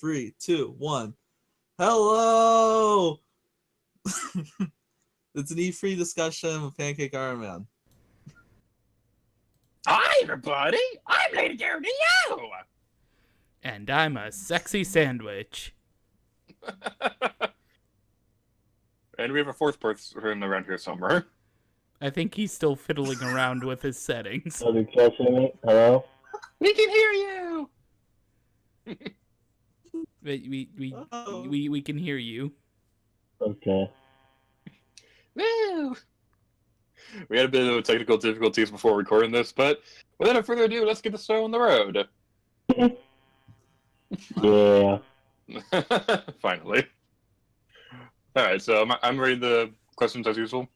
3, 2, 1. Hello! It's an E3 discussion with Pancake Iron Man. Hi, everybody! I'm Lady Gary. And I'm a sexy sandwich. And we have a fourth person around here somewhere. I think he's still fiddling around with his settings. Hello? We can hear you! We can hear you. Okay. Woo! We had a bit of technical difficulties before recording this, but without further ado, let's get the show on the road. Yeah. Finally. Alright, so I'm ready the questions as usual.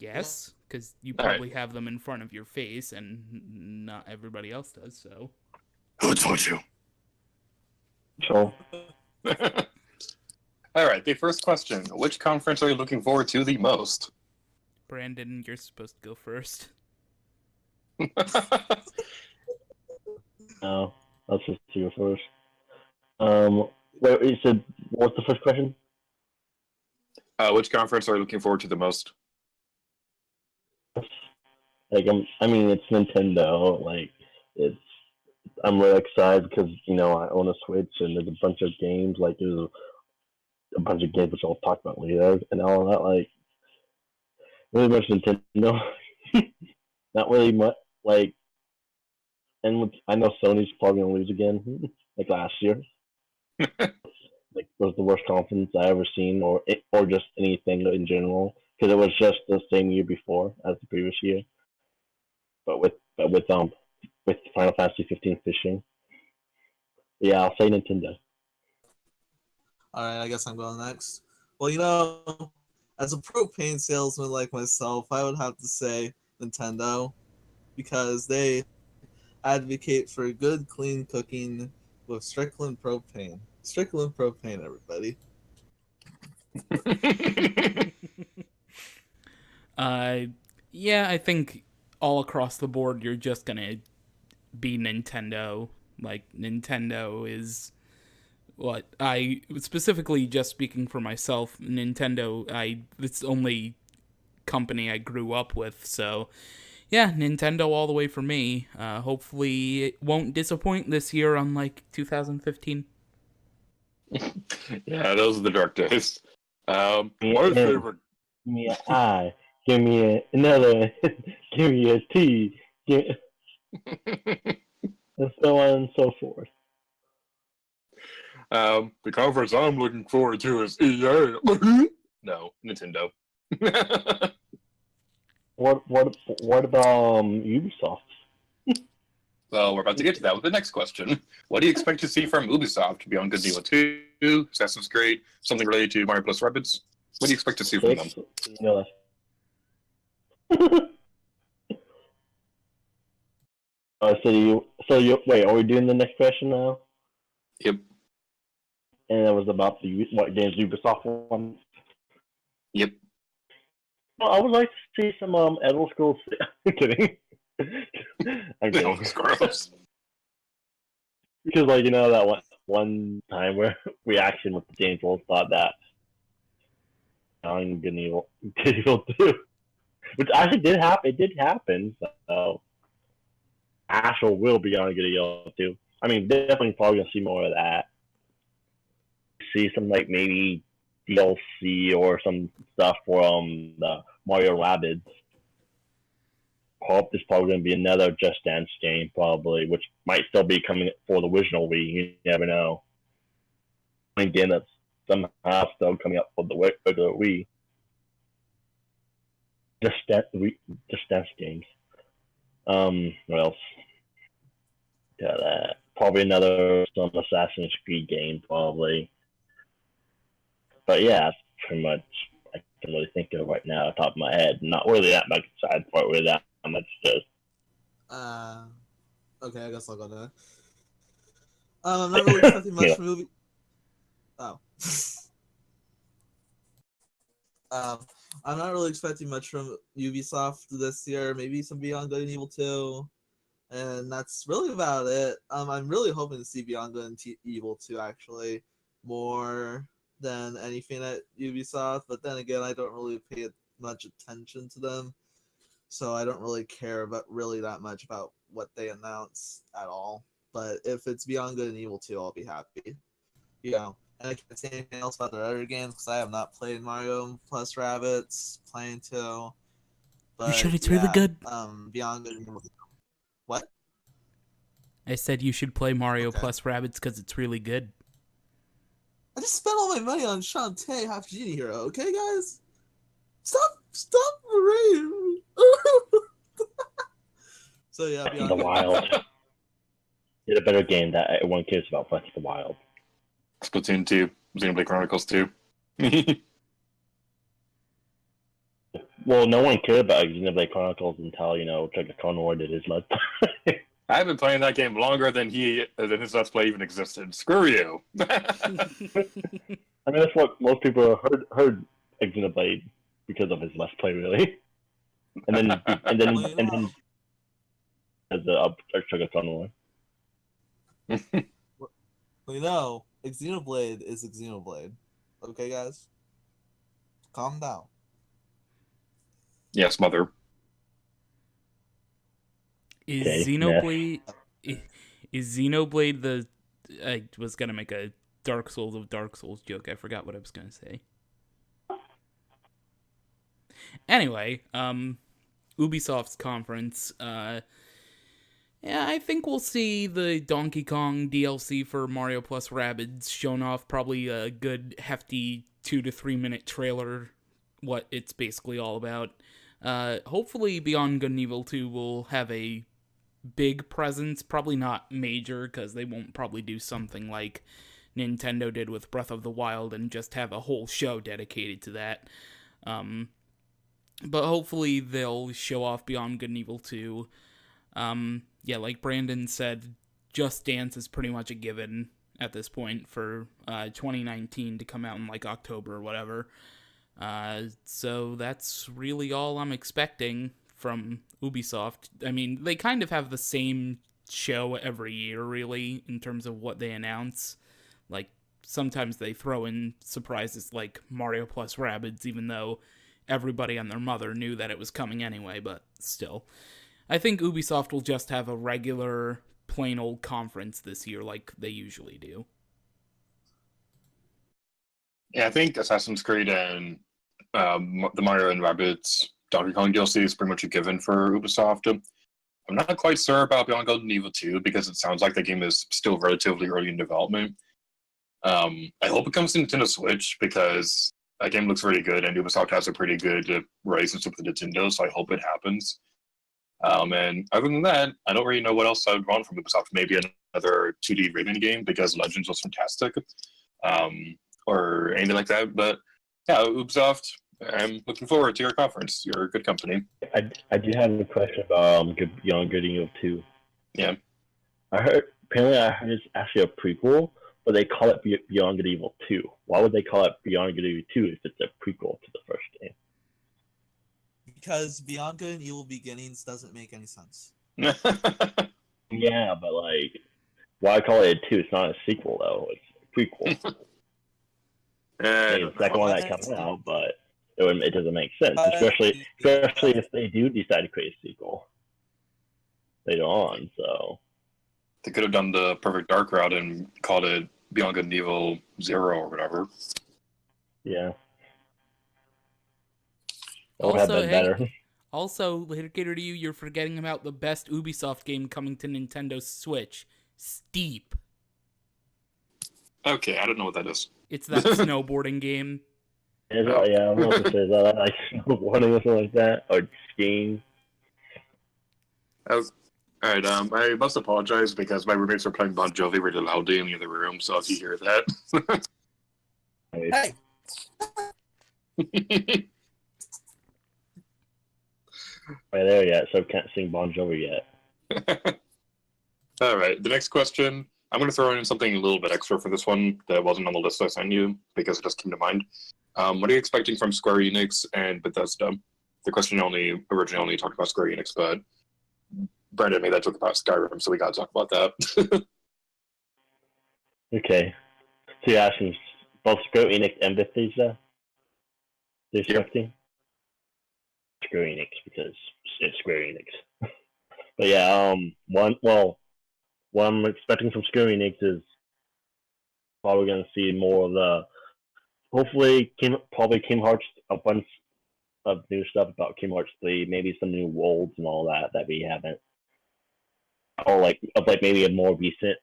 Yes, because you All right. probably have them in front of your face, and not everybody else does, so. Who told you? So, Alright, the first question. Which conference are you looking forward to the most? Brandon, you're supposed to go first. no. Let's just do it first. Wait, you said, what's the first question? Which conference are you looking forward to the most? Like, it's Nintendo. Like, I'm really excited because, I own a Switch and there's a bunch of games. Like, there's a bunch of games which I'll talk about later and all that. Like, really much Nintendo. Not really much. Like, and I know Sony's probably gonna lose again, like last year. Like, was the worst conference I ever seen, or just anything in general, because it was just the same year before as the previous year, but with Final Fantasy 15 fishing. Yeah, I'll say Nintendo. Alright, I guess I'm going next. Well, as a propane salesman like myself, I would have to say Nintendo, because they advocate for good, clean cooking with Strickland propane. Strickland propane, everybody. Yeah, I think all across the board, you're just gonna be Nintendo. Like, Nintendo is what specifically just speaking for myself, Nintendo, it's the only company I grew up with, so yeah, Nintendo all the way for me. Hopefully it won't disappoint this year, unlike 2015. Yeah, those are the dark days. My favorite. Give me an I. Give me another. Give me a T. And so on and so forth. The conference I'm looking forward to is EA. No, Nintendo. What about Ubisoft? Well, we're about to get to that with the next question. What do you expect to see from Ubisoft beyond Godzilla 2, Assassin's Creed, something related to Mario Plus Rabbids? What do you expect to see from them? Wait, are we doing the next question now? Yep. And that was about what games Ubisoft won? Yep. Well, I would like to see some Elder Scrolls. I'm kidding. I'm kidding. Elder Scrolls. Because, that one time where we actually with the JamesRolls thought that Good and Evil 2, which actually did happen. It did happen. So Ashel will be on Good and Evil 2. I mean, definitely probably gonna see more of that. See some maybe DLC or some stuff for the Mario Rabbids. There's probably going to be another Just Dance game, probably, which might still be coming for the original Wii. You never know. Again, that's somehow still coming up for the regular Wii. Just Dance games. What else? Got that. Probably another some Assassin's Creed game, probably. But yeah, that's pretty much I can really think of right now, off the top of my head. Not really that much side part with that much just. Okay, I guess I'll go there. I'm not really expecting much from movie. Oh. I'm not really expecting much from Ubisoft this year. Maybe some Beyond Good and Evil 2. And that's really about it. I'm really hoping to see Beyond Good and Evil 2 actually more than anything at Ubisoft. But then again, I don't really pay much attention to them, so I don't really care about really that much about what they announce at all. But if it's Beyond Good and Evil 2, I'll be happy. And I can't say anything else about their other games because I have not played Mario plus Rabbids. Playing to. But, you should. It's really good. Beyond Good and Evil 2. What? I said you should play Mario Okay. plus Rabbids because it's really good. I just spent all my money on Shantae Half Genie Hero, okay, guys? Stop rain. So yeah, Breath of the Wild. Did a better game that everyone cares about. Breath of the Wild. Splatoon 2, Xenoblade Chronicles 2. Well, no one cared about Xenoblade Chronicles until Chuck Conroy did his Let's Play. I've been playing that game longer than his Let's Play even existed. Screw you. I mean, that's what most people heard Xenoblade because of his Let's Play, really. And then as the Chuck Conroy. Xenoblade is Xenoblade. Okay, guys? Calm down. Yes, mother. Is Xenoblade the... I was going to make a Dark Souls of Dark Souls joke. I forgot what I was going to say. Anyway, Ubisoft's conference. Yeah, I think we'll see the Donkey Kong DLC for Mario plus Rabbids shown off. Probably a good, hefty 2 to 3 minute trailer, what it's basically all about. Hopefully Beyond Good and Evil 2 will have a big presence. Probably not major, because they won't probably do something like Nintendo did with Breath of the Wild and just have a whole show dedicated to that. But hopefully they'll show off Beyond Good and Evil 2. Yeah, like Brandon said, Just Dance is pretty much a given at this point for 2019 to come out in like October or whatever. So that's really all I'm expecting from Ubisoft. I mean, they kind of have the same show every year, really, in terms of what they announce. Like, sometimes they throw in surprises like Mario plus Rabbids, even though everybody and their mother knew that it was coming anyway, but still. I think Ubisoft will just have a regular, plain old conference this year like they usually do. Yeah, I think Assassin's Creed and the Mario and Rabbids Donkey Kong DLC is pretty much a given for Ubisoft. I'm not quite sure about Beyond Good and Evil 2 because it sounds like the game is still relatively early in development. I hope it comes to Nintendo Switch because that game looks really good and Ubisoft has a pretty good relationship with Nintendo, so I hope it happens. And other than that, I don't really know what else I would want from Ubisoft. Maybe another 2D Rayman game because Legends was fantastic, or anything like that. But yeah, Ubisoft, I'm looking forward to your conference. You're a good company. I do have a question about Beyond Good and Evil 2. Yeah. Apparently I heard it's actually a prequel, but they call it Beyond Good and Evil 2. Why would they call it Beyond Good and Evil 2 if it's a prequel to the first game? Because Beyond Good and Evil Beginnings doesn't make any sense. Yeah, but like, why call it a 2? It's not a sequel though. It's a prequel. It's the second one that comes out, but it doesn't make sense, especially if they do decide to create a sequel later on. So they could have done the Perfect Dark route and called it Beyond Good and Evil 0 or whatever. Yeah. Also, dedicated to you, you're forgetting about the best Ubisoft game coming to Nintendo Switch, Steep. Okay, I don't know what that is. It's that snowboarding game. Yeah, I'm not to say that. Like snowboarding or something like that, or skiing. Alright, I must apologize because my roommates are playing Bon Jovi really loudly in the other room, so if you hear that. Hey! Right there yet, so can't sing Bon Jovi yet. Alright, the next question. I'm going to throw in something a little bit extra for this one that wasn't on the list I sent you because it just came to mind. What are you expecting from Square Enix and Bethesda? The question originally talked about Square Enix, but Brandon made that joke about Skyrim, so we gotta talk about that. Okay. So you're asking both Square Enix and Bethesda? They're expecting? Square Enix, because it's Square Enix. But yeah, what I'm expecting from Square Enix is probably going to see more of the, hopefully, probably Kingdom Hearts, a bunch of new stuff about Kingdom Hearts 3, maybe some new worlds and all that we haven't, or like maybe a more recent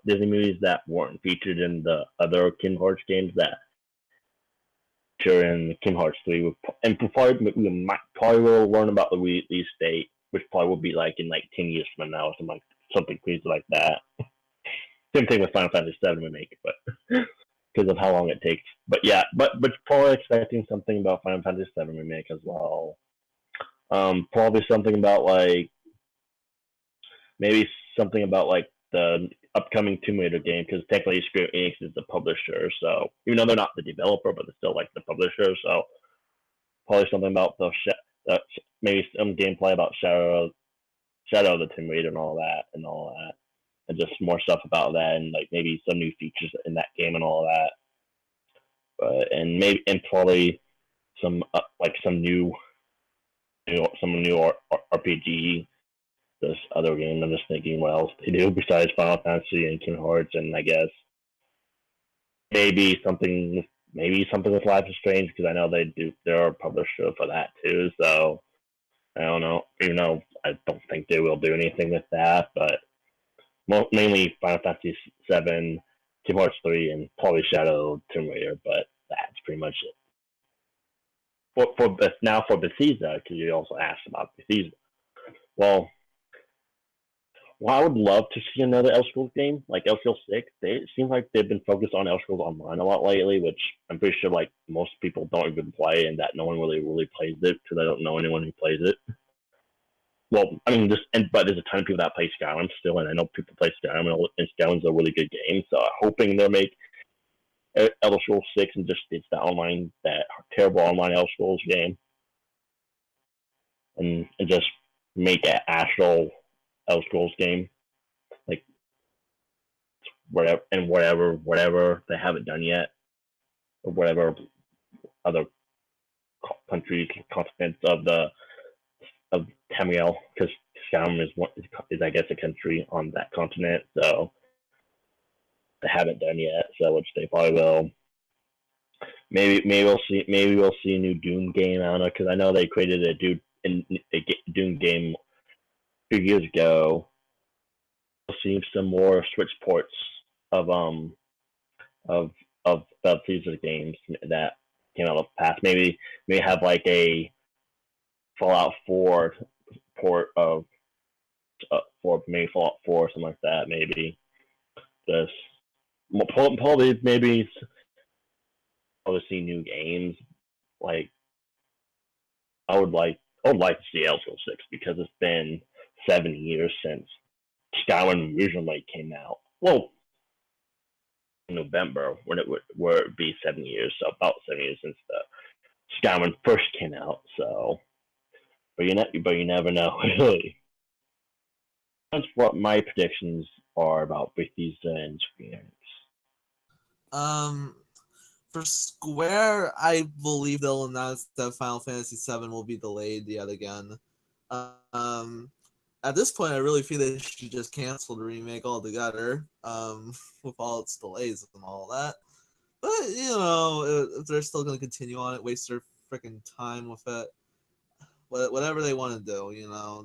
Disney movies that weren't featured in the other Kingdom Hearts games that sure in Kingdom Hearts 3, and probably will learn about the release date, which probably will be like in like 10 years from now or something crazy like that. Same thing with Final Fantasy VII Remake, but because of how long it takes. But yeah, but probably expecting something about Final Fantasy VII Remake as well. Probably something about like maybe something about like the upcoming Tomb Raider game, because technically Square Enix is the publisher, so even though they're not the developer, but they're still like the publisher. So probably something about maybe some gameplay about Shadow of the Tomb Raider and all that, and just more stuff about that, and like maybe some new features in that game and all that. And probably some like some new RPG. This other game. I'm just thinking what else they do besides Final Fantasy and Kingdom Hearts, and I guess maybe something with Life is Strange, because I know they're a publisher for that too. So I don't know. Even though I don't think they will do anything with that, but mainly Final Fantasy VII, Kingdom Hearts 3, and probably Shadow Tomb Raider. But that's pretty much it. For Bethesda, because you also asked about Bethesda. Well, I would love to see another Elder Scrolls game, like Elder Scrolls 6. It seems like they've been focused on Elder Scrolls Online a lot lately, which I'm pretty sure like most people don't even play, and that no one really plays it, because I don't know anyone who plays it. Well, I mean, but there's a ton of people that play Skyrim still, and I know people play Skyrim, and Skyrim's a really good game, so I'm hoping they'll make Elder Scrolls 6 and just it's that terrible online Elder Scrolls game, and just make an actual Elder Scrolls game, like whatever they haven't done yet, or whatever other countries, continents of Tamriel, because Skyrim is I guess a country on that continent, so they haven't done yet. So which they probably will. Maybe we'll see a new Doom game. I don't know, because I know they created a Doom game 2 years ago. We'll see some more Switch ports of Bethesda games that came out of the past. Maybe have like a Fallout 4 port of for maybe Fallout 4 or something like that. Maybe this probably see new games. Like I would like to see Elder Scrolls 6, because it's been 7 years since Skyrim originally came out. Well, in November when it would be 7 years, so about 7 years since the Skyrim first came out. So, but you never know, really. That's what my predictions are about Bethesda and Square Enix. For Square, I believe they'll announce that Final Fantasy VII will be delayed yet again. At this point, I really feel they should just cancel the remake altogether, with all its delays and all that. But, if they're still going to continue on it, waste their freaking time with it, whatever they want to do,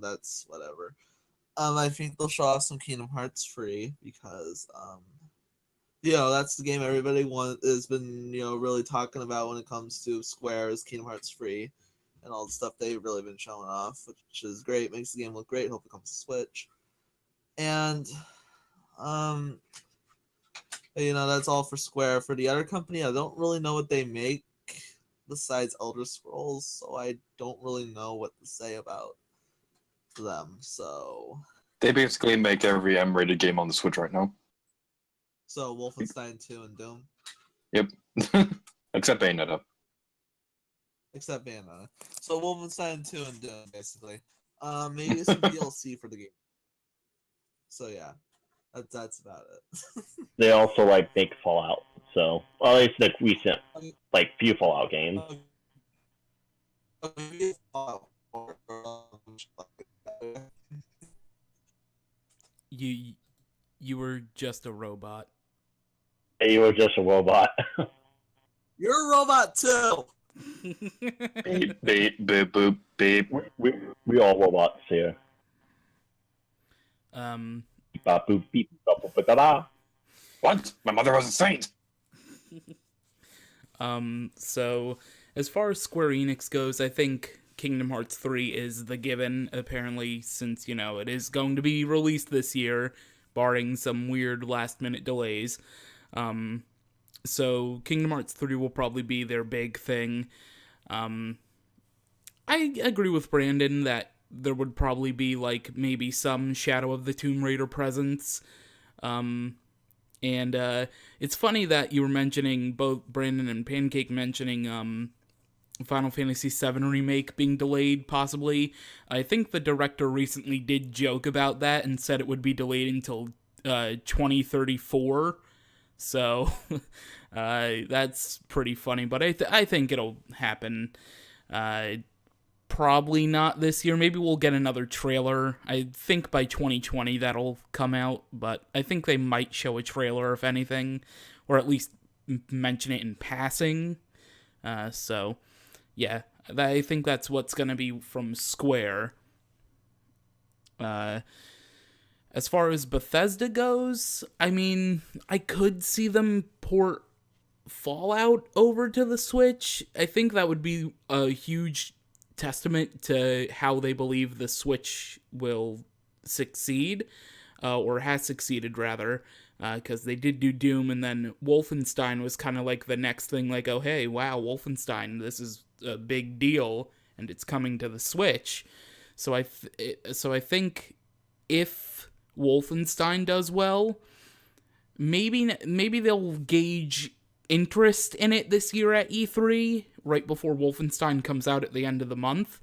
that's whatever. I think they'll show off some Kingdom Hearts free, because, that's the game everybody has been, really talking about when it comes to Square, is Kingdom Hearts free, and all the stuff they've really been showing off, which is great. Makes the game look great. Hope it comes to Switch. And, that's all for Square. For the other company, I don't really know what they make besides Elder Scrolls, so I don't really know what to say about them. So They basically make every M-rated game on the Switch right now. So Wolfenstein 2 and Doom. Yep. Except Bayonetta. So Wolfenstein 2 and Doom, basically. Maybe some DLC for the game So yeah, that's about it. They also like make Fallout, so well, at least the recent like few Fallout games. Maybe Fallout 4, You were just a robot. Hey, you were just a robot. You're a robot too. Beep, beep, beep, boop, beep. we all robots here. um Beep, bop, boop, beep, bop, boop, da, da. What? My mother was a saint. So as far as Square Enix goes, I think Kingdom Hearts 3 is the given, apparently, since, you know, it is going to be released this year, barring some weird last-minute delays. So Kingdom Hearts 3 will probably be their big thing. I agree with Brandon that there would probably be, like, maybe some Shadow of the Tomb Raider presence. And it's funny that you were mentioning, both Brandon and Pancake mentioning Final Fantasy VII Remake being delayed, possibly. I think the director recently did joke about that and said it would be delayed until 2034. So that's pretty funny, but I think it'll happen. Probably not this year. Maybe we'll get another trailer. I think by 2020 that'll come out, but I think they might show a trailer, if anything, or at least mention it in passing. So, yeah, I think that's what's going to be from Square. As far as Bethesda goes, I mean, I could see them port Fallout over to the Switch. I think that would be a huge testament to how they believe the Switch will succeed, or has succeeded, rather, because they did do Doom, and then Wolfenstein was kind of like the next thing, like, oh, hey, wow, Wolfenstein, this is a big deal, and it's coming to the Switch. So I think if Wolfenstein does well, maybe they'll gauge interest in it this year at E3, right before Wolfenstein comes out at the end of the month.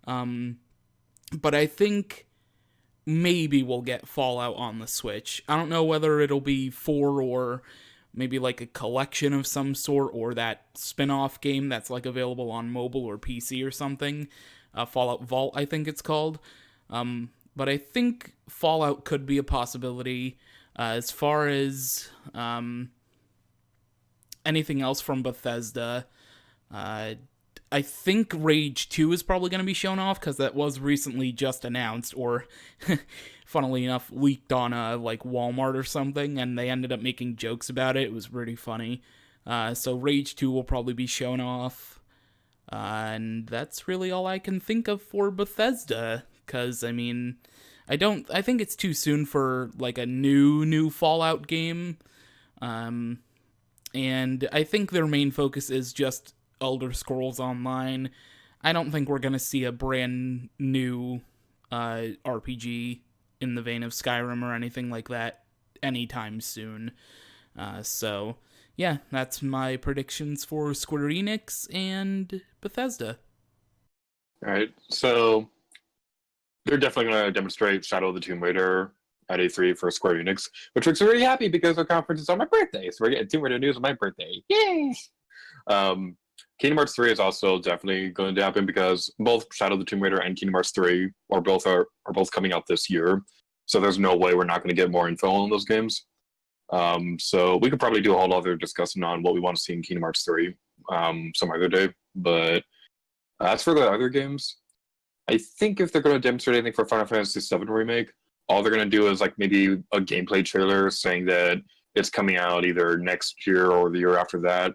But I think maybe we'll get Fallout on the Switch. I don't know whether it'll be 4 or maybe like a collection of some sort, or that spin-off game that's like available on mobile or PC or something. Fallout Vault, I think it's called. But I think Fallout could be a possibility. As far as anything else from Bethesda, I think Rage 2 is probably going to be shown off, because that was recently just announced, or funnily enough, leaked on like Walmart or something, and they ended up making jokes about it. It was really funny. So Rage 2 will probably be shown off. And that's really all I can think of for Bethesda, because, I mean, I think it's too soon for, like, a new Fallout game. And I think their main focus is just Elder Scrolls Online. I don't think we're going to see a brand new RPG in the vein of Skyrim or anything like that anytime soon. So, yeah, that's my predictions for Square Enix and Bethesda. Alright, so they're definitely going to demonstrate Shadow of the Tomb Raider at A3 for Square Enix, which makes me really happy because our conference is on my birthday, so we're getting Tomb Raider news on my birthday. Yay! Kingdom Hearts 3 is also definitely going to happen because both Shadow of the Tomb Raider and Kingdom Hearts 3 are both coming out this year, so there's no way we're not going to get more info on those games. So we could probably do a whole other discussion on what we want to see in Kingdom Hearts 3 some other day, but as for the other games, I think if they're going to demonstrate anything for Final Fantasy VII Remake, all they're going to do is like maybe a gameplay trailer saying that it's coming out either next year or the year after that,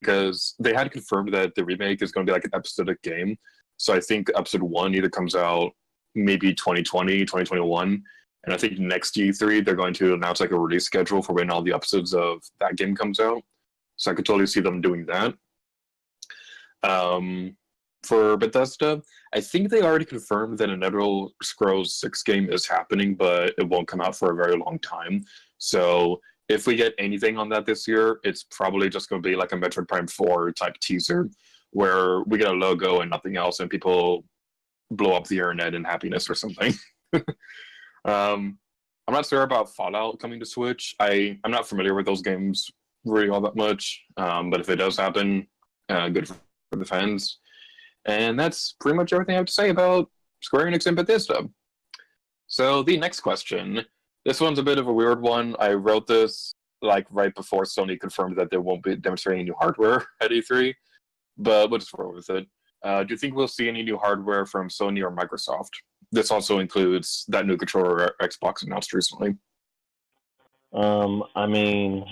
because they had confirmed that the remake is going to be like an episodic game. So I think episode 1 either comes out maybe 2020, 2021, and I think next E3 they're going to announce like a release schedule for when all the episodes of that game comes out. So I could totally see them doing that. For Bethesda, I think they already confirmed that an Elder Scrolls 6 game is happening, but it won't come out for a very long time. So if we get anything on that this year, it's probably just going to be like a Metroid Prime 4 type teaser, where we get a logo and nothing else, and people blow up the internet in happiness or something. I'm not sure about Fallout coming to Switch. I'm not familiar with those games really all that much, but if it does happen, good for the fans. And that's pretty much everything I have to say about Square Enix and Bethesda. So the next question, this one's a bit of a weird one. I wrote this like right before Sony confirmed that they won't be demonstrating new hardware at E3, but we'll just roll with it. Do you think we'll see any new hardware from Sony or Microsoft? This also includes that new controller Xbox announced recently. I mean,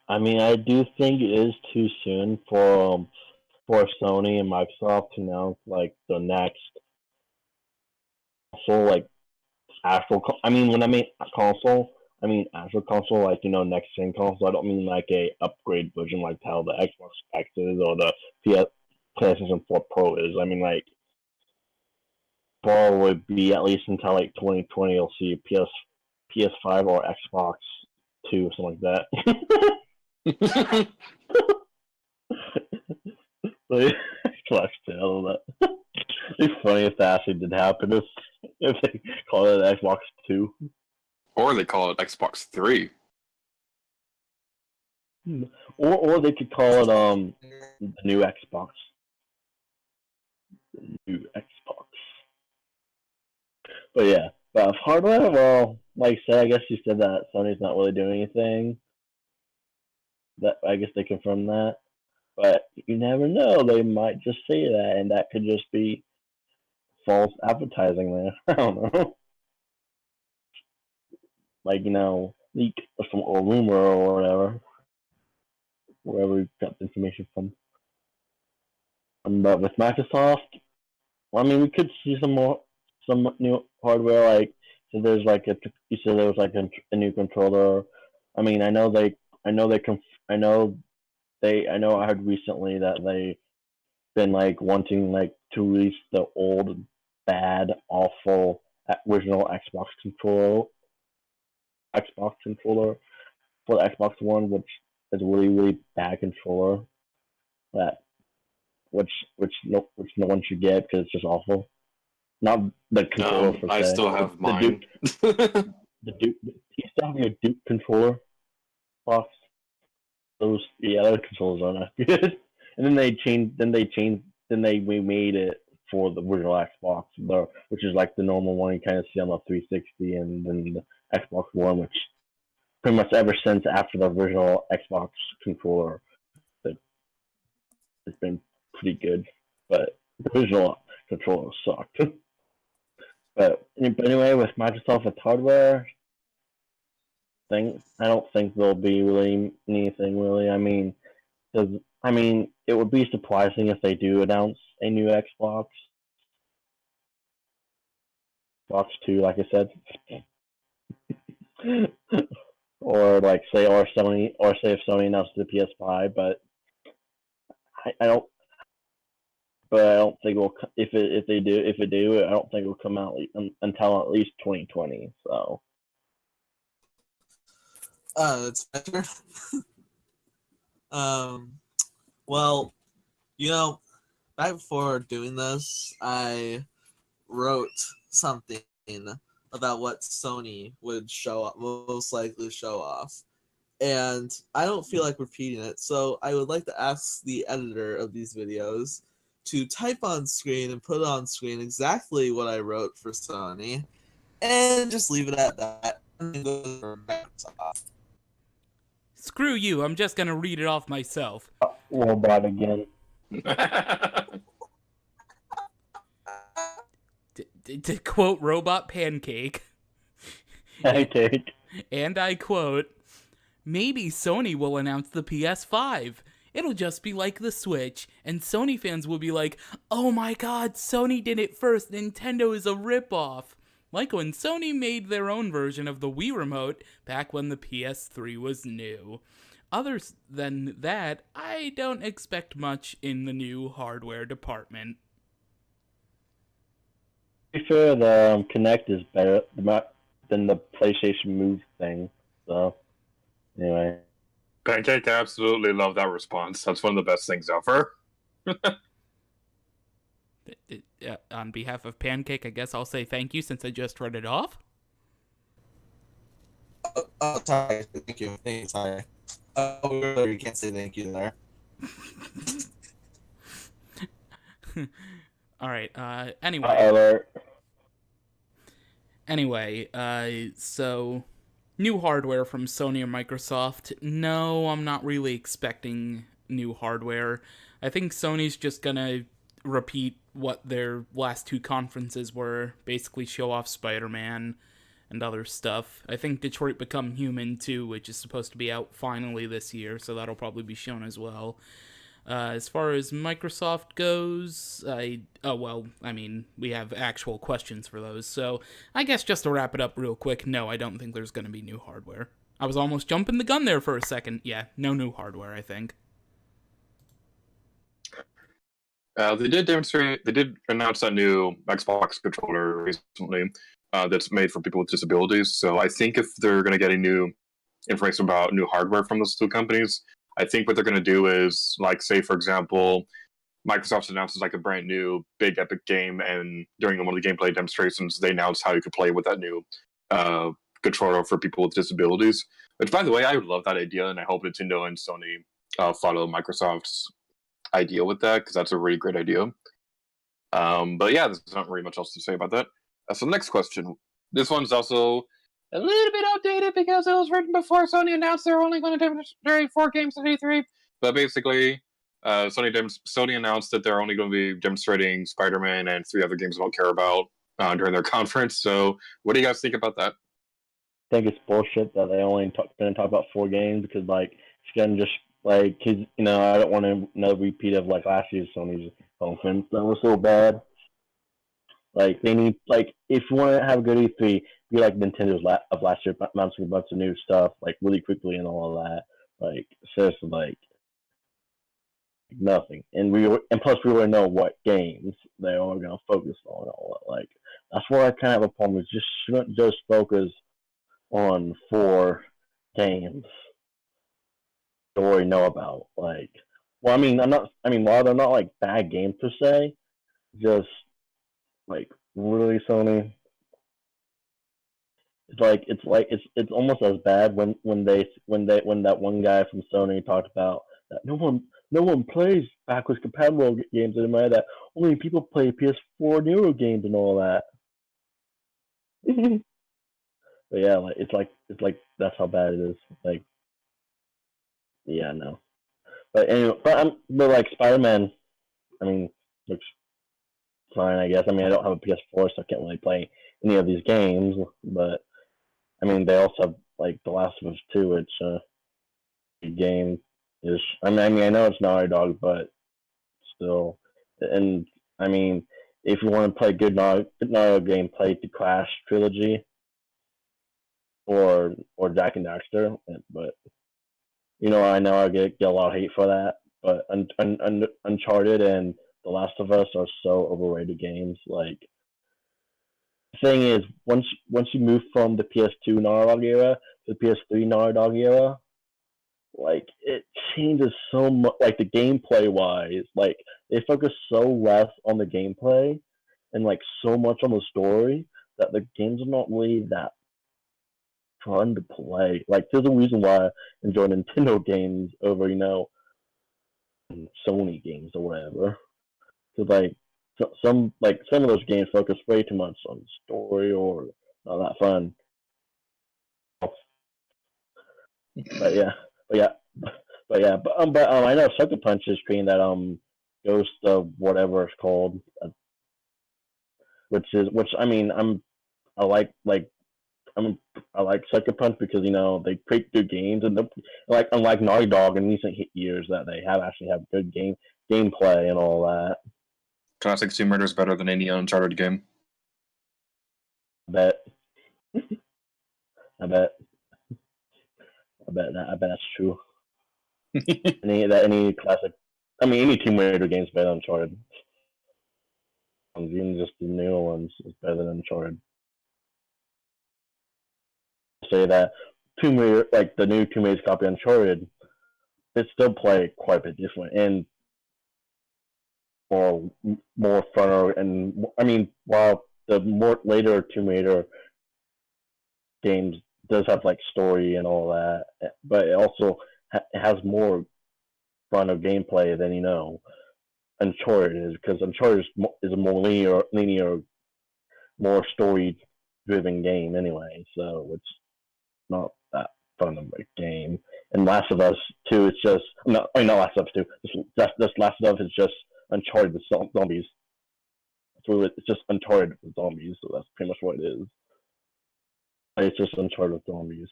I do think it is too soon for Sony and Microsoft to announce like the next console, like actual. I mean, when I mean console, I mean actual console, like next gen console. I don't mean like a upgrade version like how the Xbox X is or the PlayStation 4 Pro is. I mean like probably be at least until like 2020. You'll see PS5 or Xbox 2 or something like that. Like, Xbox 2, I don't know. It'd be funny if that actually did happen. If they call it Xbox 2. Or they call it Xbox 3. Or they could call it the new Xbox. The new Xbox. But yeah. But hardware, well, like I said, I guess you said that Sony's not really doing anything. That I guess they confirmed that. But you never know. They might just say that, and that could just be false advertising there. I don't know. Like, leak or rumor or whatever. Wherever we got the information from. But with Microsoft, well, I mean, we could see some new hardware. Like, so there's like you said there was like a new controller. I mean, I know I heard recently that they been like wanting like to release the old, bad, awful original Xbox controller for the Xbox One, which is a really really bad controller. That which no one should get because it's just awful. Not the controller per se. I still have mine. The Duke. You still have your Duke controller box. Those controllers are not good. And then they remade it for the original Xbox, which is like the normal one you kind of see on the 360 and then the Xbox One, which pretty much ever since after the original Xbox controller, it's been pretty good. But the original controller sucked. But anyway, with Microsoft with hardware, I don't think there'll be really anything really. I mean, it would be surprising if they do announce a new Xbox 2, like I said, or if Sony announces the PS5. But I don't. But I don't think if they do, I don't think it will come out until at least 2020. So. It's better. Well, back before doing this, I wrote something about what Sony would most likely show off. And I don't feel like repeating it, so I would like to ask the editor of these videos to type on screen and put on screen exactly what I wrote for Sony, and just leave it at that. And then go to Microsoft. Screw you, I'm just gonna read it off myself. Robot again. To quote Robot Pancake. Pancake. And I quote, "Maybe Sony will announce the PS5. It'll just be like the Switch, and Sony fans will be like, oh my god, Sony did it first, Nintendo is a ripoff. Like when Sony made their own version of the Wii Remote back when the PS3 was new. Other than that, I don't expect much in the new hardware department." To be fair, the Kinect is better than the PlayStation Move thing. So, anyway. Pancake, I absolutely love that response. That's one of the best things ever. On behalf of Pancake, I guess I'll say thank you since I just read it off. Sorry. Thank you. Sorry. You can't say thank you there. All right. Alert. So new hardware from Sony or Microsoft? No, I'm not really expecting new hardware. I think Sony's just gonna repeat what their last two conferences were, basically show off Spider-Man and other stuff. I think Detroit Become Human 2, which is supposed to be out finally this year, so that'll probably be shown as well. As far as Microsoft goes, we have actual questions for those. So I guess just to wrap it up real quick, no, I don't think there's going to be new hardware. I was almost jumping the gun there for a second. Yeah, no new hardware, I think. They did announce that new Xbox controller recently that's made for people with disabilities. So I think if they're going to get a new information about new hardware from those two companies, I think what they're going to do is, like, say, for example, Microsoft announces like a brand new big epic game, and during one of the gameplay demonstrations, they announced how you could play with that new controller for people with disabilities. Which, by the way, I love that idea, and I hope Nintendo and Sony follow Microsoft's idea with that, because that's a really great idea. But yeah, there's not really much else to say about that. So next question. This one's also a little bit outdated because it was written before Sony announced they're only going to demonstrate 4 games at E3. But basically, Sony announced that they're only going to be demonstrating Spider-Man and 3 other games we don't care about during their conference. So what do you guys think about that? I think it's bullshit that they only going to talk about 4 games because, like, it's going to just, like, cause, I don't want another repeat of, like, last year's Sony's conference. That was so bad. Like, they need, like, if you want to have a good E3, be like Nintendo's of last year, announcing a bunch of new stuff, like, really quickly and all of that. Like, seriously, like, nothing. And plus we already know what games they are going to focus on. All that. Like, that's where I kind of have a problem. Is just shouldn't just focus on 4 games that we already know about. Like, well, while they're not like bad games per se, just like really Sony. It's almost as bad when that one guy from Sony talked about that no one plays backwards compatible games anymore. That only people play PS4 newer games and all that. But yeah, like it's like that's how bad it is. Like, yeah, no. But anyway, but like Spider-Man, I mean, looks fine, I guess. I mean, I don't have a PS4, so I can't really play any of these games. But I mean, they also have like The Last of Us 2, which game is. I know it's Naughty Dog, but still. And I mean, if you want to play good Naughty Dog game, play the Crash trilogy or Jack and Daxter. But I know I get a lot of hate for that. But Uncharted and The Last of Us are so overrated games. Like, the thing is, once you move from the PS2 Naughty Dog era to the PS3 Naughty Dog era, like, it changes so much. Like, the gameplay wise, like, they focus so less on the gameplay and like so much on the story that the games are not really that fun to play. Like, there's a reason why I enjoy Nintendo games over Sony games or whatever. Because some of those games focus way too much on story or not that fun. But yeah, but yeah, but I know Sucker Punch is creating that Ghost of whatever it's called, which I mean I like I like Sucker Punch because they create good games and like unlike Naughty Dog in recent years that they actually have good gameplay and all that. Classic Tomb Raider is better than any Uncharted game. I bet. I bet that's true. any classic, any Tomb Raider game's better than Uncharted. Even just the new ones is better than Uncharted. Say that Tomb Raider, like the new Tomb Raider copy of Uncharted, it still play quite a bit different and more fun. And while the more later Tomb Raider games does have like story and all that, but it also has more fun of gameplay than Uncharted is, because Uncharted is a more linear, more story-driven game anyway. So it's not that fun of a game. And Last of Us 2, it's just not Last of Us 2. This Last of Us is just Uncharted with zombies. It's just Uncharted with zombies, so that's pretty much what it is. It's just Uncharted with zombies.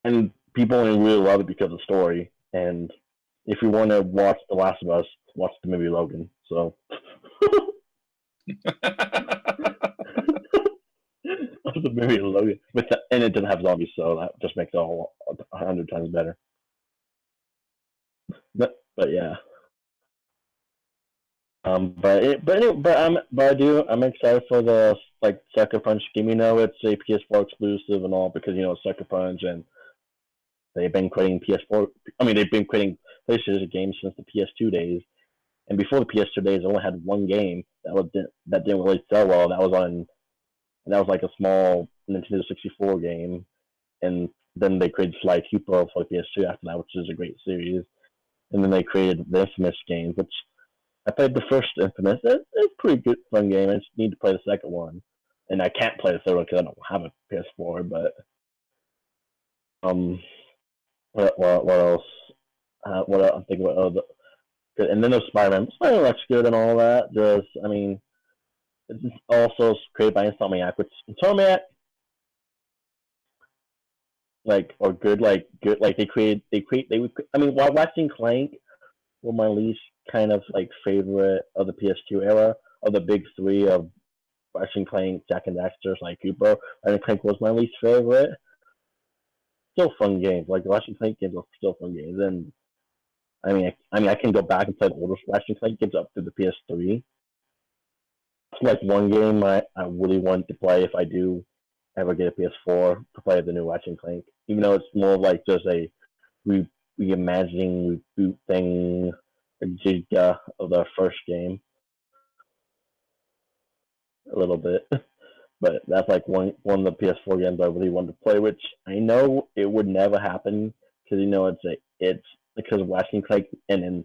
And people only really love it because of the story. And if you want to watch The Last of Us, watch the movie Logan. So. The movie Logan, and it didn't have zombies, so that just makes it all 100 times better. But yeah. I'm excited for the Sucker Punch game. It's a PS4 exclusive and all, because it's Sucker Punch, and they've been creating PS4. They've been creating PlayStation games since the PS2 days, and before the PS2 days, they only had one game that didn't really sell well. That was like a small Nintendo 64 game, and then they created Sly Cooper for the PS2 after that, which is a great series. And then they created the Infamous games, which I played the first Infamous. It's a pretty good, fun game. I just need to play the second one, and I can't play the third one because I don't have a PS4. But what else? What else? I'm thinking about good. And then there's Spider-Man. Spider-Man looks good and all that. It's also created by Insomniac, which Insomniac good. While watching Clank were my least kind of favorite of the PS2 era, of the big three of watching Clank, Jack and Daxter, Cooper, and Clank was my least favorite. Still fun games. Watching Clank games are still fun games, and I can go back and play the older Ratchet & Clank games up to the PS3. It's one game I really want to play if I do ever get a PS4, to play the new Ratchet & Clank, even though it's more just a reimagining, reboot thing, a giga of the first game, a little bit. But that's one of the PS4 games I really wanted to play, which I know it would never happen, because it's because of Ratchet & Clank, and then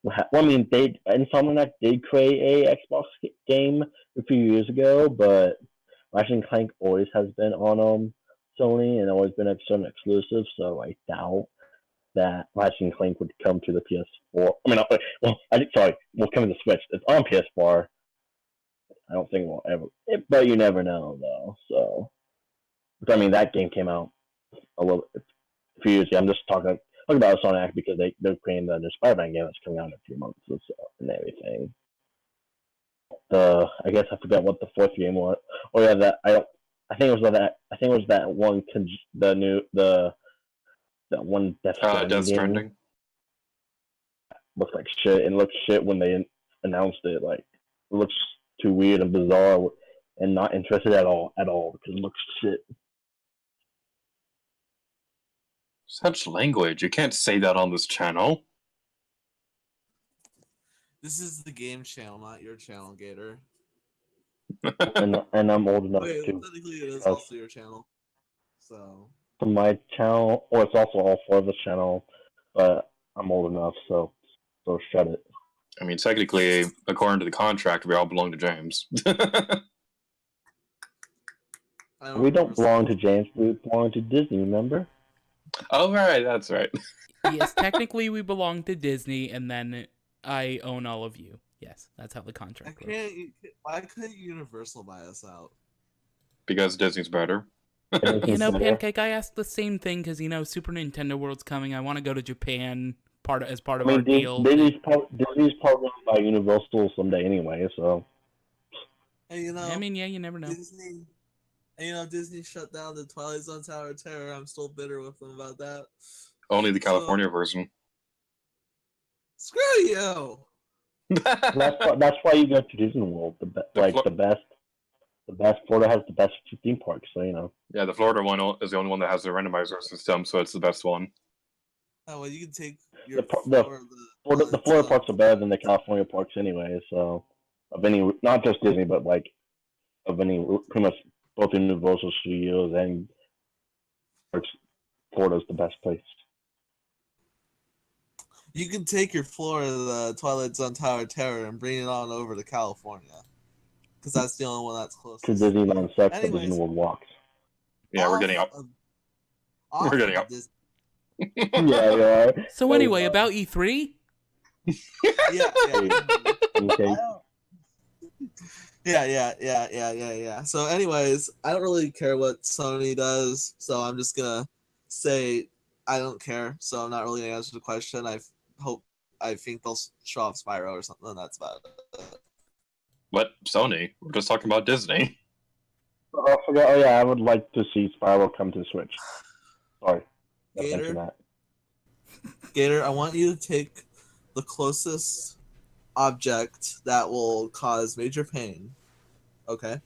Insomniac did create a Xbox game a few years ago, but Ratchet & Clank always has been on Sony and always been a Sony exclusive, so I doubt that Ratchet & Clank would come to the PS4. Will come to the Switch. It's on PS4. I don't think we'll ever, but you never know though. So, that game came out a few years ago. I'm just talking about Sonic because they're creating the new Spider-Man game that's coming out in a few months and everything. I guess I forgot what the fourth game was. Oh yeah, I think it was that one that one Death Stranding game. Looks like shit. It looks shit when they announced it. It looks too weird and bizarre, and not interested at all because it looks shit. Such language. You can't say that on this channel. This is the game channel, not your channel, Gator. and I'm old enough Wait, to. Technically, it is also your channel. So. My channel, or it's also all four of the channel, but I'm old enough, so shut it. Technically, according to the contract, we all belong to James. We don't belong to James. We belong to Disney. Remember? Oh right, that's right. Yes, technically we belong to Disney, and then I own all of you. Yes, that's how the contract works. Why couldn't Universal buy us out? Because Disney's better. Pancake, I asked the same thing because, Super Nintendo World's coming. I want to go to Japan as part of our deal. Disney's partnered by Universal someday anyway, so. Hey, you never know. Disney shut down the Twilight Zone Tower of Terror. I'm still bitter with them about that. Only the California version. Screw you! That's why you go to Disney World. The best Florida has the best theme parks, so Yeah, the Florida one is the only one that has the randomizer system, so it's the best one. Oh well, you can take your the Florida parks are better than the California parks anyway. So of any, not just Disney, but of any pretty much both Universal Studios and Florida's the best place. You can take your Florida Twilight Zone Tower Terror and bring it on over to California, because that's the only one that's To closest. Disneyland sucks, but Anyways, Disney World walks. Yeah, we're getting up. Off We're getting of up. Dis- Yeah, you are. So anyway, about E3? yeah. Okay. Yeah. So, anyways, I don't really care what Sony does, so I'm just gonna say I don't care. So I'm not really gonna answer the question. I think they'll show off Spyro or something. And that's about it. What? Sony? We're just talking about Disney. Oh, I forgot. Oh yeah, I would like to see Spyro come to Switch. Sorry, I mentioned that. Gator, I want you to take the closest object that will cause major pain. Okay.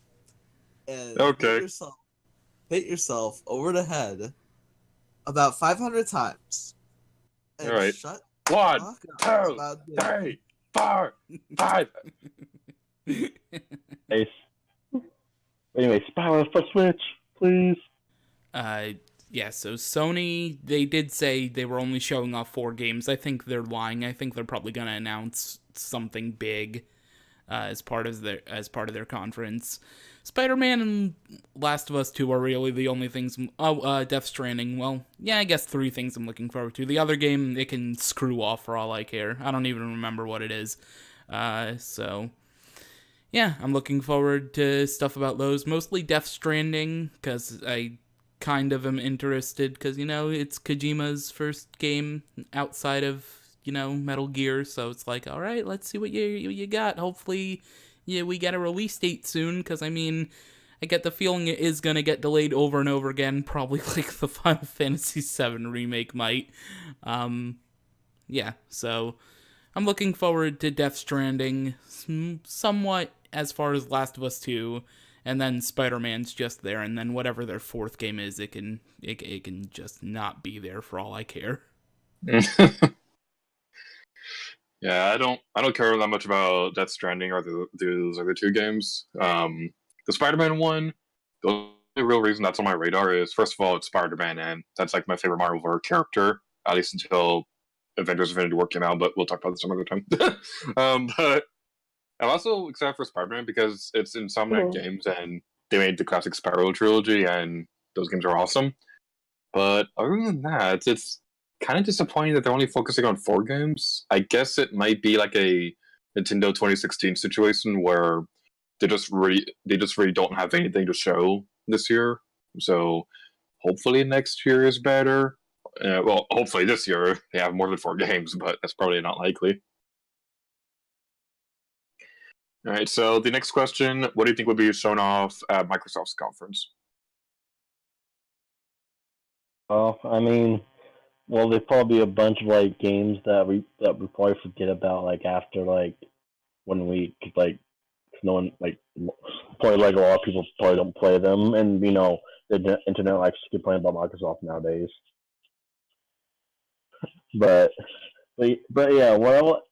And Okay. hit yourself over the head about 500 times. And All right. shut 1, the fuck 2, up about this. 3, 4, 5. Nice. Anyway, Spyro for Switch, please. Yeah, so Sony, they did say they were only showing off 4 games. I think they're lying. I think they're probably going to announce something big as part of their conference. Spider-Man and Last of Us 2 are really the only things. Death Stranding. Well, yeah, I guess 3 things I'm looking forward to. The other game, it can screw off for all I care. I don't even remember what it is. So yeah, I'm looking forward to stuff about those. Mostly Death Stranding, because I kind of am interested, because, it's Kojima's first game outside of, Metal Gear, so it's like, alright, let's see what you got. Hopefully, we get a release date soon, because, I get the feeling it is going to get delayed over and over again, probably like the Final Fantasy VII remake might. Yeah, so I'm looking forward to Death Stranding, somewhat as far as Last of Us 2, and then Spider-Man's just there, and then whatever their 4th game is, it can just not be there for all I care. Yeah, I don't care that much about Death Stranding or those other 2 games. The Spider-Man one, the only real reason that's on my radar is, first of all, it's Spider-Man, and that's like my favorite Marvel character, at least until Avengers Infinity War came out, but we'll talk about this some other time. But I'm also excited for Spider-Man because it's Insomniac Games, and they made the classic Spyro trilogy, and those games are awesome. But other than that, it's kind of disappointing that they're only focusing on 4 games. I guess it might be like a Nintendo 2016 situation where they just really don't have anything to show this year. So hopefully next year is better. Well, hopefully this year they have more than 4 games, but that's probably not likely. All right, so the next question, what do you think would be shown off at Microsoft's conference? Well, there'd probably be a bunch of games that we probably forget about after 1 week, no one probably a lot of people probably don't play them, and the internet likes to complain about Microsoft nowadays. But yeah, what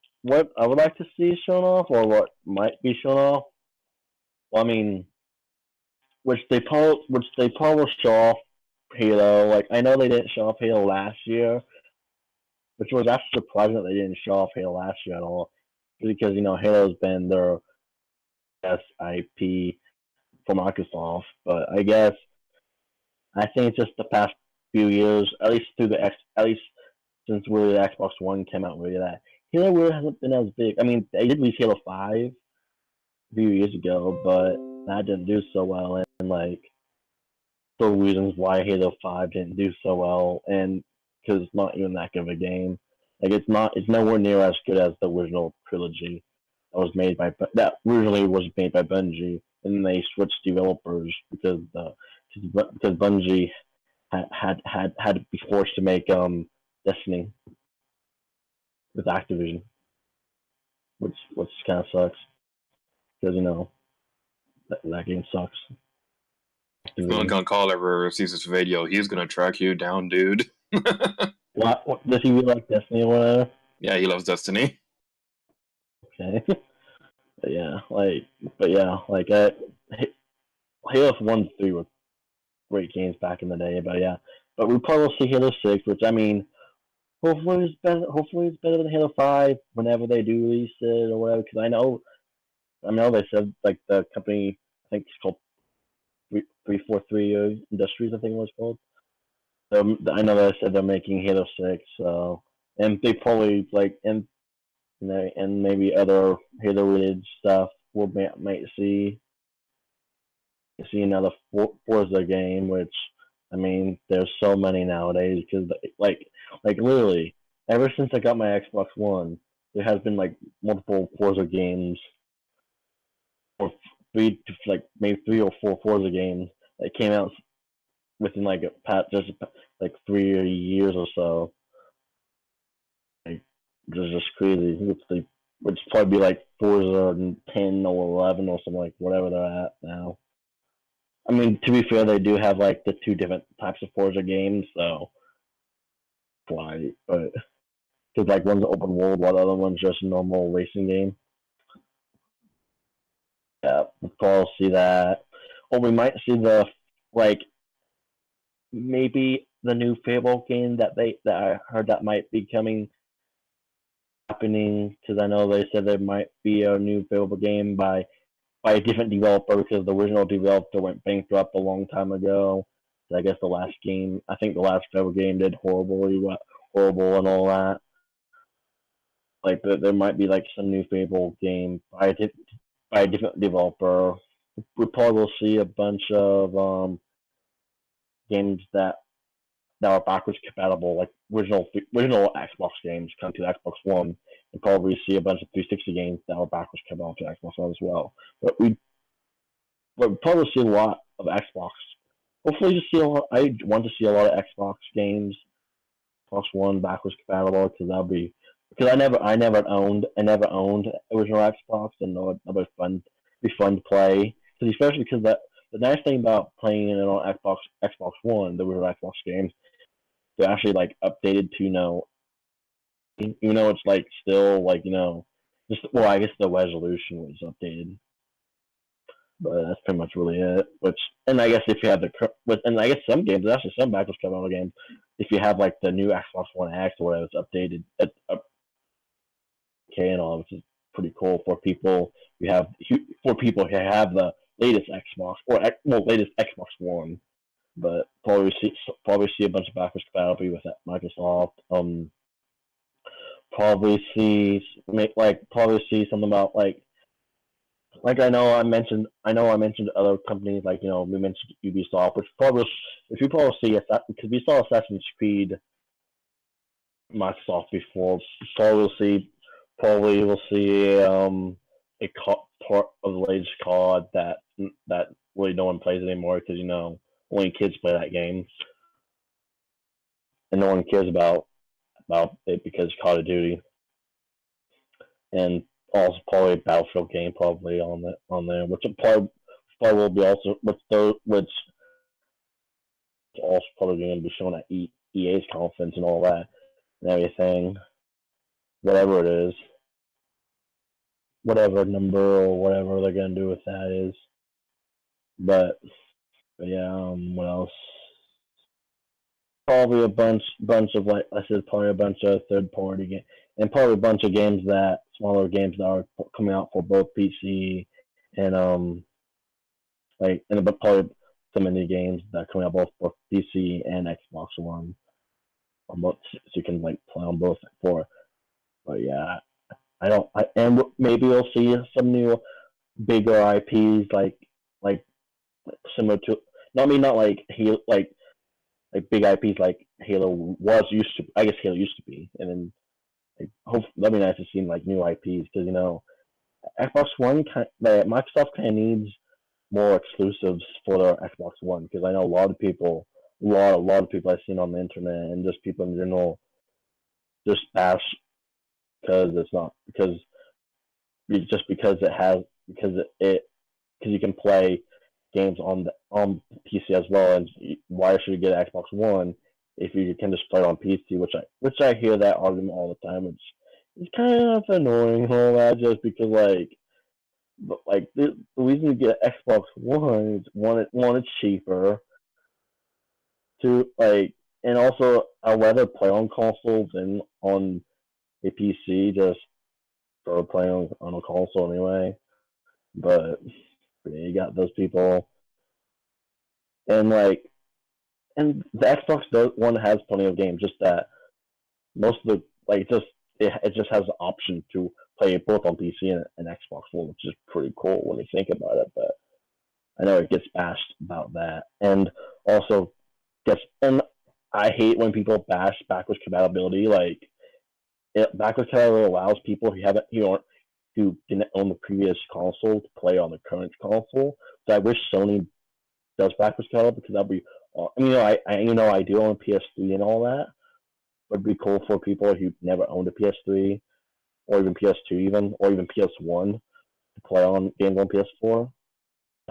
I would like to see shown off, or what might be shown off. Well, which they probably will show off Halo. I know they didn't show off Halo last year, which was actually surprising that they didn't show off Halo last year at all, because Halo's been their best IP for Microsoft. But I think just the past few years, at least since really the Xbox One came out, really that Halo really hasn't been as big. They did release Halo 5 a few years ago, but that didn't do so well, and the reasons why Halo 5 didn't do so well, and because it's not even that good of a game. It's nowhere near as good as the original trilogy that originally was made by Bungie, and then they switched developers because Bungie had to be forced to make Destiny with Activision, which kind of sucks because that game sucks. If Gun Call ever sees this video, he's gonna track you down, dude. What does he really like Destiny or whatever? Yeah, he loves Destiny. Okay. But yeah, Halo 1 and 3 were great games back in the day, but yeah. But we probably will see Halo 6, which I mean, hopefully it's better. Hopefully it's better than Halo 5 whenever they do release it or whatever. Because I know they said like the company, I think it's called 343 Industries, I think it was called. I know they said they're making Halo 6, so and they probably like and maybe other Halo related stuff we'll might see another Forza game, which I mean, there's so many nowadays because like literally ever since I got my Xbox One, there has been like multiple Forza games or like maybe 3 or 4 Forza games that came out within like just like 3 years or so. Like, it's just crazy. It's probably be like Forza 10 or 11 or something like whatever they're at now. I mean, to be fair, they do have like the 2 different types of Forza games, so why? But because like one's open world, while the other one's just a normal racing game. Yeah, we'll probably see that, or we might see the like maybe the new Fable game that I heard that might be happening because I know they said there might be a new Fable game by a different developer because the original developer went bankrupt a long time ago. So I guess I think the last Fable game did horrible and all that. Like there might be like some new Fable game by a different developer. We probably will see a bunch of games that are backwards compatible, like original Xbox games come to Xbox One, and probably see a bunch of 360 games that are backwards compatible to Xbox One as well. But we'll probably see a lot of Xbox. Hopefully, I want to see a lot of Xbox games, Xbox One backwards compatible, because I never owned original Xbox, and that'd be fun to play. Especially because the nice thing about playing it on Xbox One, the original Xbox games, they're actually like updated to even though it's like still like just I guess the resolution was updated, but that's pretty much really it. And I guess if you have and I guess some games, there's actually some backwards compatible games, if you have like the new Xbox One X or whatever, it's updated okay and all, which is pretty cool for people who have the latest Xbox latest Xbox One. But probably see a bunch of backwards compatibility with Microsoft. Probably see something about like I know I mentioned other companies like we mentioned Ubisoft, which probably if you probably see because we saw Assassin's Creed Microsoft before, probably we'll see a part of the latest COD that really no one plays anymore because only kids play that game and no one cares about it because Call of Duty, and also probably a Battlefield game probably on there, which probably will be also which also probably going to be shown at EA's conference and all that and everything, whatever it is, whatever number or whatever they're going to do with that is, but yeah, what else? Probably a bunch of like I said, probably a bunch of third party games, and probably a bunch of smaller games that are coming out for both PC and but probably some indie games that are coming out both for PC and Xbox One, so you can like play on both for. But yeah, and maybe we'll see some new bigger IPs like similar to. No, I mean not like like big IPs like Halo used to. I guess Halo used to be, and then that'd be nice to see like new IPs because Xbox One Microsoft kind of needs more exclusives for their Xbox One because I know a lot of people I've seen on the internet and just people in general just bash because it's not because it has because you can play games on PC as well, and why should you get an Xbox One if you can just play it on PC? Which I hear that argument all the time. It's kind of annoying and all that, just because But like the reason you get Xbox One is one it's cheaper. Two, like, and also I'd rather play on consoles than on a PC just for playing on a console anyway. But yeah, you got those people, and like, and the One has plenty of games. Just that most of the like it just has the option to play it both on PC and Xbox One, which is pretty cool when you think about it. But I know it gets bashed about that, and also and I hate when people bash backwards compatibility. Like backwards compatibility allows people who didn't own the previous console to play on the current console. So I wish Sony does backwards compatibility because that'd be. I do own a PS3 and all that. But it'd be cool for people who never owned a PS3 or even PS2 or even PS1 to play on games on PS4.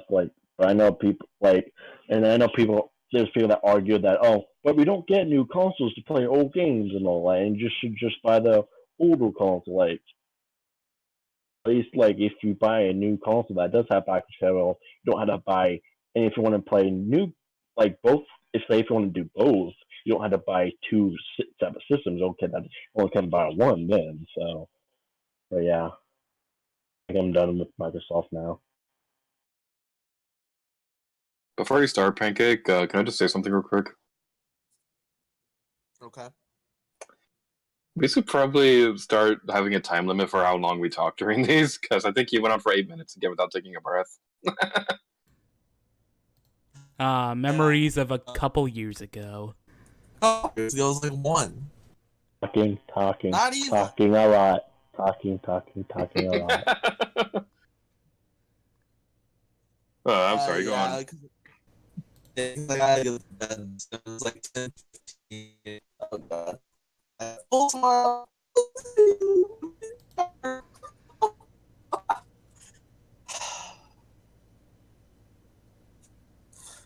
Like, but I know people there's people that argue that but we don't get new consoles to play old games and all that, and you should just buy the older console. Like, at least like if you buy a new console that does have backwards compatibility, you don't have to buy. And if you want to play new, like both, if you want to do both, you don't have to buy two separate systems. Okay, that only can buy one then. So, but yeah, I think I'm done with Microsoft now. Before you start, Pancake, can I just say something real quick? Okay. We should probably start having a time limit for how long we talk during these, because I think you went on for 8 minutes again without taking a breath. Memories of a couple years ago. It was like one. Talking, Not even. talking a lot. Talking a lot. I'm sorry, go on. Like, I had to get to bed. So it was like 10:15. Oh, God. Full tomorrow.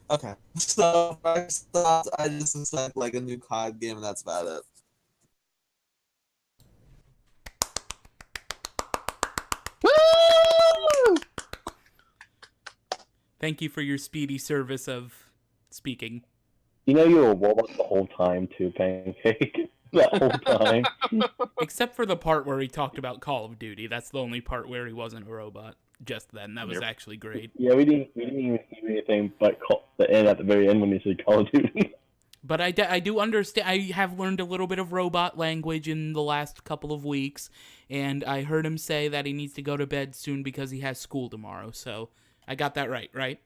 Okay. So, first off, I just expect like a new COD game, and that's about it. Woo! Thank you for your speedy service of speaking. You know you were a robot the whole time too, Pancake. That whole time. Except for the part where he talked about Call of Duty. That's the only part where he wasn't a robot. Just then. That was actually great. Yeah, we didn't even hear anything but the end at the very end when he said Call of Duty. But I do understand. I have learned a little bit of robot language in the last couple of weeks, and I heard him say that he needs to go to bed soon because he has school tomorrow. So I got that right?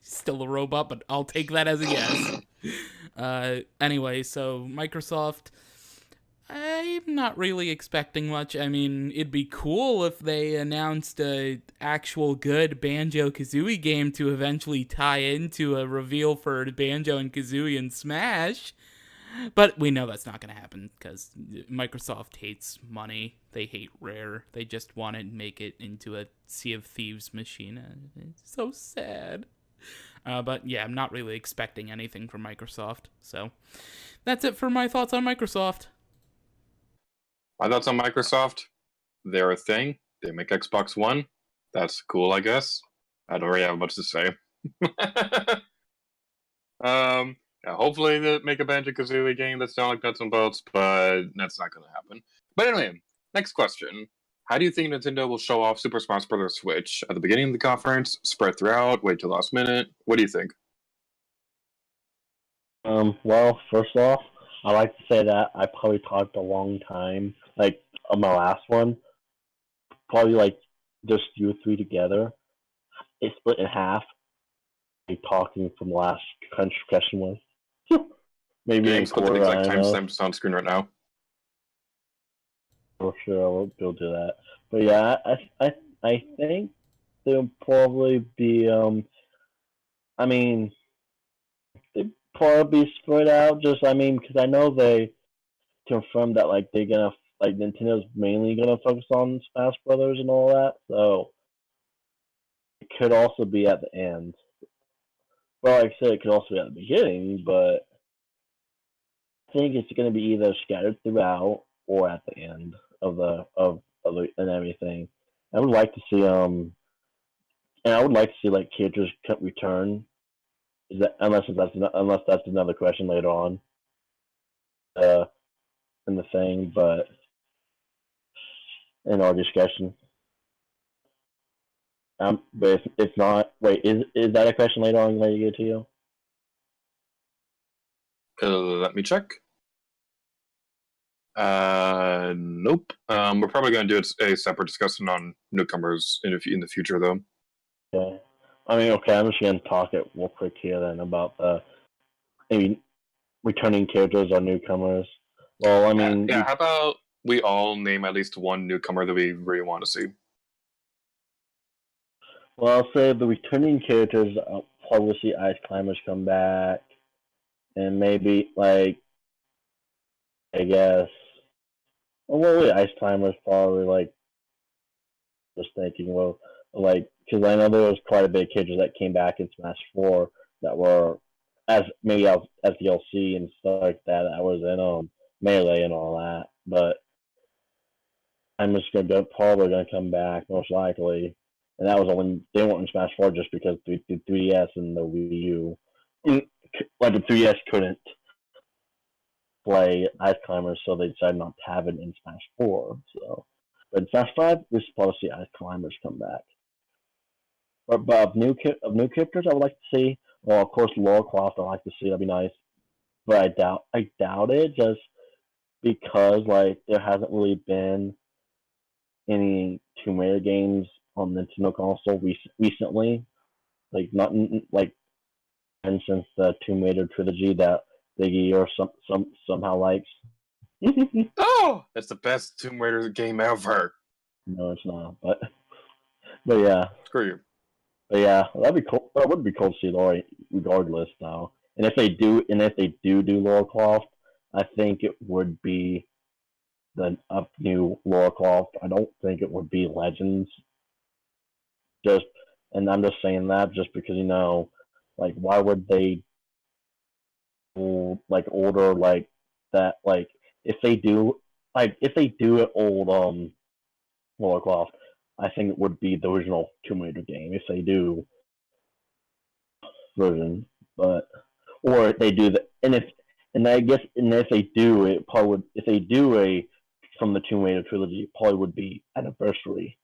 Still a robot, but I'll take that as a yes. Anyway, so Microsoft, I'm not really expecting much. I mean, it'd be cool if they announced a actual good Banjo-Kazooie game to eventually tie into a reveal for Banjo and Kazooie in Smash. But we know that's not going to happen because Microsoft hates money. They hate Rare. They just want to make it into a Sea of Thieves machine. It's so sad. But yeah, I'm not really expecting anything from Microsoft. So that's it for my thoughts on Microsoft. My thoughts on Microsoft? They're a thing. They make Xbox One. That's cool, I guess. I don't really have much to say. Yeah, hopefully they make a Banjo-Kazooie game that's not like nuts and bolts, but that's not going to happen. But anyway, next question. How do you think Nintendo will show off Super Smash Bros. Switch? At the beginning of the conference, spread throughout, wait till last minute? What do you think? Well, first off, I like to say that I probably talked a long time, like on my last one, probably like just you three together. It's split in half. Like talking from the last question was maybe James, a put the quarter. exact I don't know. timestamps on screen right now. For sure, I will go do that. But yeah, I think there'll probably be I mean, they probably be spread out. Just because I know they confirmed that like they're gonna like Nintendo's mainly gonna focus on Smash Brothers and all that. So it could also be at the end. Well, like I said, it could also be at the beginning, but I think it's gonna be either scattered throughout or at the end. and everything. I would like to see and I would like to see like characters return. Is that unless that's another question later on uh in the thing, but in our discussion. But if it's not, wait, is that a question later on? Let me get to you. Let me check. Nope. We're probably going to do a separate discussion on newcomers in the future, though. Okay. I mean, okay, I'm just gonna talk it real quick here then about maybe returning characters or newcomers. Well, I mean, yeah. How about we all name at least one newcomer that we really want to see? well, I'll say the returning characters. I'll probably see Ice Climbers come back, and maybe like I guess. Well, wait, Ice Climbers probably like just thinking well, like because I know there was quite a bit of characters that came back in Smash Four that were as maybe as DLC and stuff like that. I was in Melee and all that, but I'm just gonna probably gonna come back most likely. And that was only they weren't in Smash Four just because the 3DS and the Wii U, like the 3DS couldn't play Ice Climbers, so they decided not to have it in Smash Four. So, but in Smash Five, we're supposed to see Ice Climbers come back. But of new characters, I would like to see. Well, of course, Laura Croft. I like to see. That'd be nice. But I doubt it, just because like there hasn't really been any Tomb Raider games on the Nintendo console recently. Like not like, for instance, the Tomb Raider trilogy that Biggie or somehow likes. Oh, that's the best Tomb Raider game ever. No, it's not. But yeah. Screw you. But yeah, that'd be cool. That would be cool to see Laura, regardless, though. And if they do Laura Croft, I think it would be the new Laura Croft. I don't think it would be Legends. Just, and I'm just saying that just because like why would they like order like that? Like if they do it old Laura Croft, I think it would be the original Tomb Raider game. If they do version, but or if they do the and I guess and if they do it probably would if they do a from the Tomb Raider trilogy it probably would be anniversary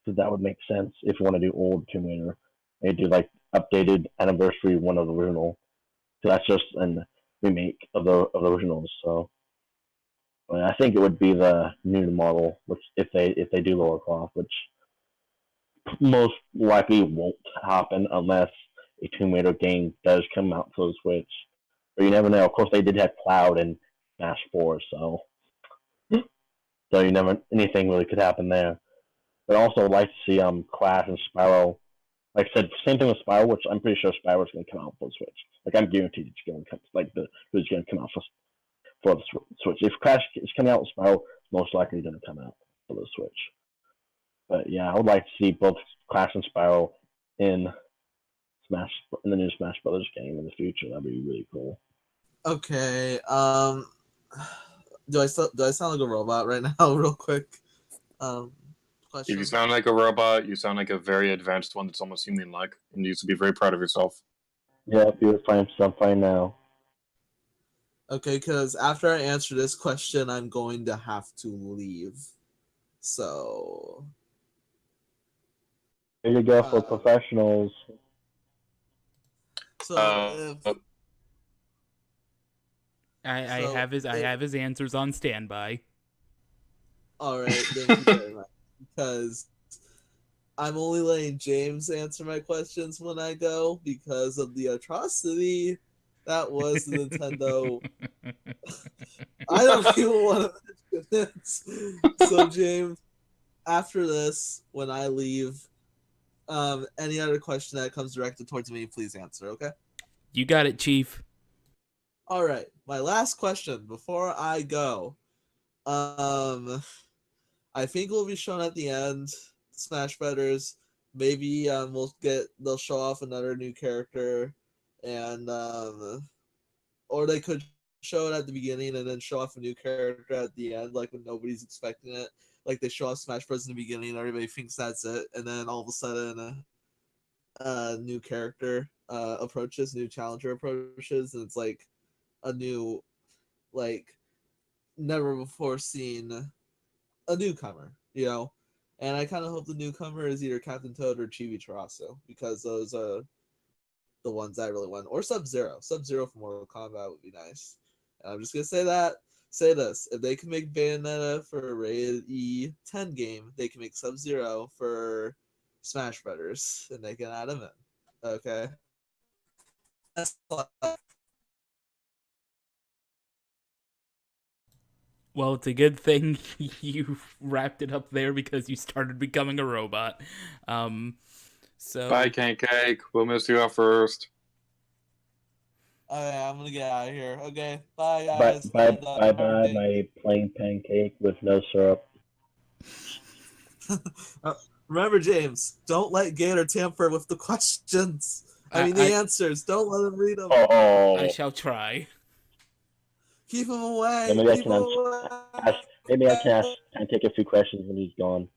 because that would make sense if you want to do old Tomb Raider. They do like updated anniversary one of the original. So that's just a remake of the originals. So but I think it would be the new model, which if they do Lara Croft, which most likely won't happen unless a Tomb Raider game does come out for the Switch. But you never know. Of course, they did have Cloud and Smash 4, so you never anything really could happen there. But also, I'd like to see Crash and Spyro. Like I said, same thing with Spyro, which I'm pretty sure Spyro's going to come out for the Switch. Like I'm guaranteed it's going to come. Like it's going to come out for the Switch. If Crash is coming out with Spyro, most likely going to come out for the Switch. But yeah, I would like to see both Crash and Spyro in the new Smash Brothers game in the future. That'd be really cool. Okay. Do I sound like a robot right now? Real quick. Question. If you sound like a robot, you sound like a very advanced one that's almost human-like, and you should be very proud of yourself. Yeah, you're fine now. Okay, because after I answer this question, I'm going to have to leave. So. There you go for professionals. So if I have his answers on standby. All right, thank you very much. Because I'm only letting James answer my questions when I go because of the atrocity that was the Nintendo. I don't even want to mention it. So James, after this, when I leave, any other question that comes directed towards me, please answer. Okay. You got it, Chief. All right. My last question before I go. I think will be shown at the end. Smash Brothers. Maybe they'll show off another new character, and or they could show it at the beginning and then show off a new character at the end, like when nobody's expecting it. Like they show off Smash Bros in the beginning, everybody thinks that's it, and then all of a sudden a new character approaches, new challenger approaches, and it's like a new, like never before seen a newcomer, you know. And I kind of hope the newcomer is either Captain Toad or Chibi Chirasu, because those are the ones I really want. Or Sub-Zero. Sub-Zero from Mortal Kombat would be nice. And I'm just going to say that. Say this. If they can make Bayonetta for a rated E10 game, they can make Sub-Zero for Smash Brothers. And they can add him in. Okay? That's all. Well, it's a good thing you wrapped it up there because you started becoming a robot. So Bye, Cake. We'll miss you at first. Okay, I'm going to get out of here. Okay, bye, Bye, guys. bye, I'm done. bye, bye, my plain pancake with no syrup. Remember, James, don't let Gator tamper with the questions. The answers. Don't let him read them. Oh, I shall try. Keep him away. yeah, maybe I Keep can him away. maybe I can ask pancake a few questions when he's gone.